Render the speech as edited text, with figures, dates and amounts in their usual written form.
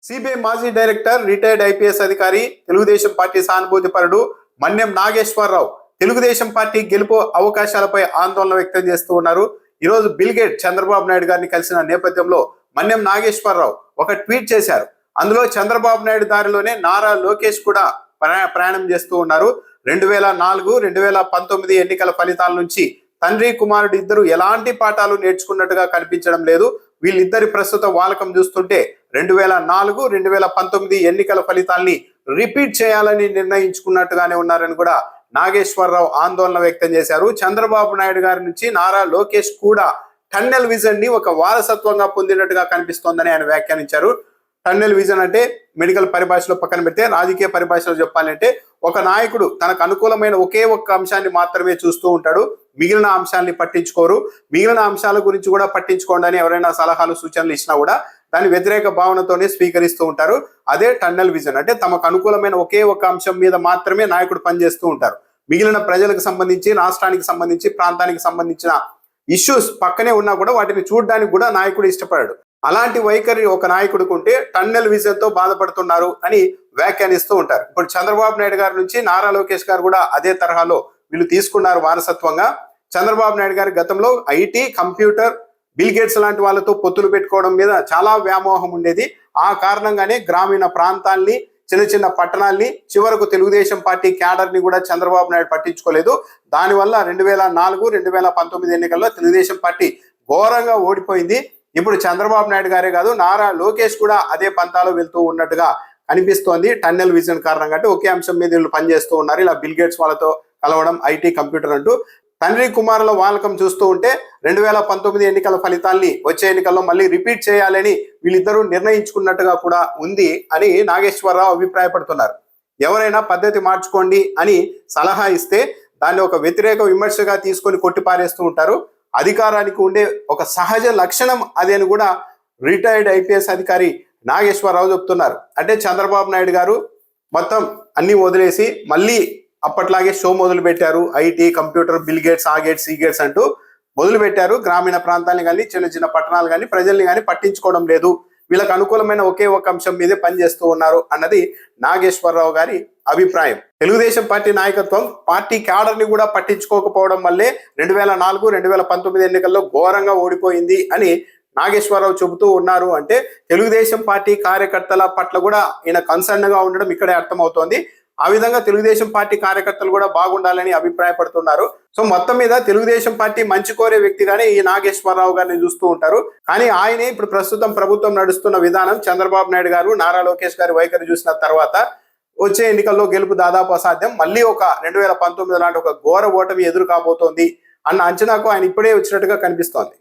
CBI మాజీ director retired IPS అధికారి Telugu Desam party సానుభూతి పరుడు మన్యం నాగేశ్వరరావు తెలుగుదేశం పార్టీ గెలుపు అవకాశాలపై ఆందోళన వ్యక్తం చేస్తూ ఉన్నారు. ఈరోజు బిల్ గేట్ చంద్రబాబు నాయుడు గారిని కలిసిన నేపథ్యంలో మన్యం నాగేశ్వరరావు ఒక ట్వీట్ చేశారు. అందులో చంద్రబాబు నాయుడు దారిలోనే నారా లోకేష్ కూడా ప్రయాణం చేస్తూ ఉన్నారు. 2004-2019 ఎన్నికల ఫలితాల నుంచి తండ్రి కుమారుడు ఇద్దరు ఎలాంటి పాఠాలు నేర్చుకున్నట్టుగా కనిపించడం లేదు. వీళ్ళిద్దరి ప్రస్తుత వాలకం చూస్తుంటే 2004-2019 ఎన్నికల ఫలితాల్ని రిపీట్ చేయాలని నిర్ణయించుకున్నట్టుగానే ఉన్నారని కూడా నాగేశ్వరరావు ఆందోళన వ్యక్తం చేశారు. చంద్రబాబు నాయుడు గారి నుంచి నారా లోకేష్ కూడా టన్నెల్ విజన్ ని ఒక వారసత్వంగా పొందినట్టుగా కనిపిస్తోందని ఆయన వ్యాఖ్యానించారు. టన్నెల్ విజన్ అంటే మెడికల్ పరిభాషలో పక్కన పెడితే రాజకీయ పరిభాషలో చెప్పాలంటే ఒక నాయకుడు తనకు అనుకూలమైన ఒకే ఒక్క అంశాన్ని మాత్రమే చూస్తూ ఉంటాడు, మిగిలిన అంశాలని పట్టించుకోరు. మిగిలిన అంశాల గురించి కూడా పట్టించుకోండి అని ఎవరైనా సలహాలు సూచనలు ఇచ్చినా కూడా దాని వ్యతిరేక భావనతోనే స్వీకరిస్తూ ఉంటారు. అదే టన్నెల్ విజన్ అంటే తమకు అనుకూలమైన ఒకే ఒక్క అంశం మీద మాత్రమే నాయకుడు పనిచేస్తూ ఉంటారు. మిగిలిన ప్రజలకు సంబంధించి, రాష్ట్రానికి సంబంధించి, ప్రాంతానికి సంబంధించిన ఇష్యూస్ పక్కనే ఉన్నా కూడా వాటిని చూడడానికి కూడా నాయకుడు ఇష్టపడాడు. అలాంటి వైఖరి ఒక నాయకుడికి ఉంటే టన్నెల్ విజన్ తో బాధపడుతున్నారు అని వ్యాఖ్యానిస్తూ ఉంటారు. ఇప్పుడు చంద్రబాబు నాయుడు గారి నుంచి నారా లోకేష్ గారు కూడా అదే తరహాలో వీళ్ళు తీసుకున్నారు వారసత్వంగా. చంద్రబాబు నాయుడు గారి గతంలో ఐటీ, కంప్యూటర్, బిల్ గేట్స్ లాంటి వాళ్ళతో పొత్తులు పెట్టుకోవడం మీద చాలా వ్యామోహం ఉండేది. ఆ కారణంగానే గ్రామీణ ప్రాంతాల్ని, చిన్న చిన్న పట్టణాల్ని, చివరకు తెలుగుదేశం పార్టీ క్యాడర్ ని కూడా చంద్రబాబు నాయుడు పట్టించుకోలేదు. దానివల్ల 2004-2019 ఎన్నికల్లో తెలుగుదేశం పార్టీ ఘోరంగా ఓడిపోయింది. ఇప్పుడు చంద్రబాబు నాయుడు గారే కాదు, నారా లోకేష్ కూడా అదే పంతాలో వెళ్తూ ఉన్నట్టుగా అనిపిస్తోంది. టన్నెల్ విజన్ కారణంగా అంటే ఒకే అంశం మీద వీళ్ళు పనిచేస్తూ ఉన్నారు. ఇలా బిల్ గేట్స్ వాళ్ళతో కలవడం, ఐటీ, కంప్యూటర్ అంటూ తండ్రి కుమారుల వాలకం చూస్తూ ఉంటే 2019 ఎన్నికల ఫలితాల్ని వచ్చే ఎన్నికల్లో మళ్ళీ రిపీట్ చేయాలని వీళ్ళిద్దరూ నిర్ణయించుకున్నట్టుగా కూడా ఉంది అని నాగేశ్వరరావు అభిప్రాయపడుతున్నారు. ఎవరైనా పద్ధతి మార్చుకోండి అని సలహా ఇస్తే దాన్ని ఒక వ్యతిరేక విమర్శగా తీసుకొని కొట్టిపారేస్తూ ఉంటారు. అధికారానికి ఉండే ఒక సహజ లక్షణం అది అని కూడా రిటైర్డ్ ఐపీఎస్ అధికారి నాగేశ్వరరావు చెప్తున్నారు. అంటే చంద్రబాబు నాయుడు గారు మొత్తం అన్ని వదిలేసి మళ్ళీ అప్పట్లాగే షో మొదలు పెట్టారు. ఐటీ, కంప్యూటర్, బిల్ గేట్స్, ఆ గేట్స్, ఈ గేట్స్ అంటూ మొదలు పెట్టారు. గ్రామీణ ప్రాంతాలను కానీ, చిన్న చిన్న పట్టణాలు కానీ, ప్రజల్ని కానీ పట్టించుకోవడం లేదు. వీళ్ళకి అనుకూలమైన ఒకే ఒక అంశం మీదే పనిచేస్తూ ఉన్నారు అన్నది నాగేశ్వరరావు గారి అభిప్రాయం. తెలుగుదేశం పార్టీ నాయకత్వం పార్టీ క్యాడర్ ని కూడా పట్టించుకోకపోవడం వల్లే 2004-2019 ఎన్నికల్లో ఘోరంగా ఓడిపోయింది అని నాగేశ్వరరావు చెబుతూ ఉన్నారు. అంటే తెలుగుదేశం పార్టీ కార్యకర్తల పట్ల కూడా ఈయన కన్సర్న్ గా ఉండడం ఇక్కడే అర్థమవుతోంది. ఆ విధంగా తెలుగుదేశం పార్టీ కార్యకర్తలు కూడా బాగుండాలని అభిప్రాయపడుతున్నారు. సో మొత్తం మీద తెలుగుదేశం పార్టీ మంచి కోరే వ్యక్తిగానే ఈ నాగేశ్వరరావు గారిని చూస్తూ ఉంటారు. కానీ ఆయనే ఇప్పుడు ప్రస్తుతం ప్రభుత్వం నడుస్తున్న విధానం, చంద్రబాబు నాయుడు గారు, నారా లోకేష్ గారి వైఖరి చూసిన తర్వాత వచ్చే ఎన్నికల్లో గెలుపు దాదాపు అసాధ్యం. మళ్ళీ ఒక 2019 లాంటి ఒక ఘోర ఓటమి ఎదురు కాబోతోంది అన్న అంచనాకు ఆయన ఇప్పుడే వచ్చినట్టుగా కనిపిస్తోంది.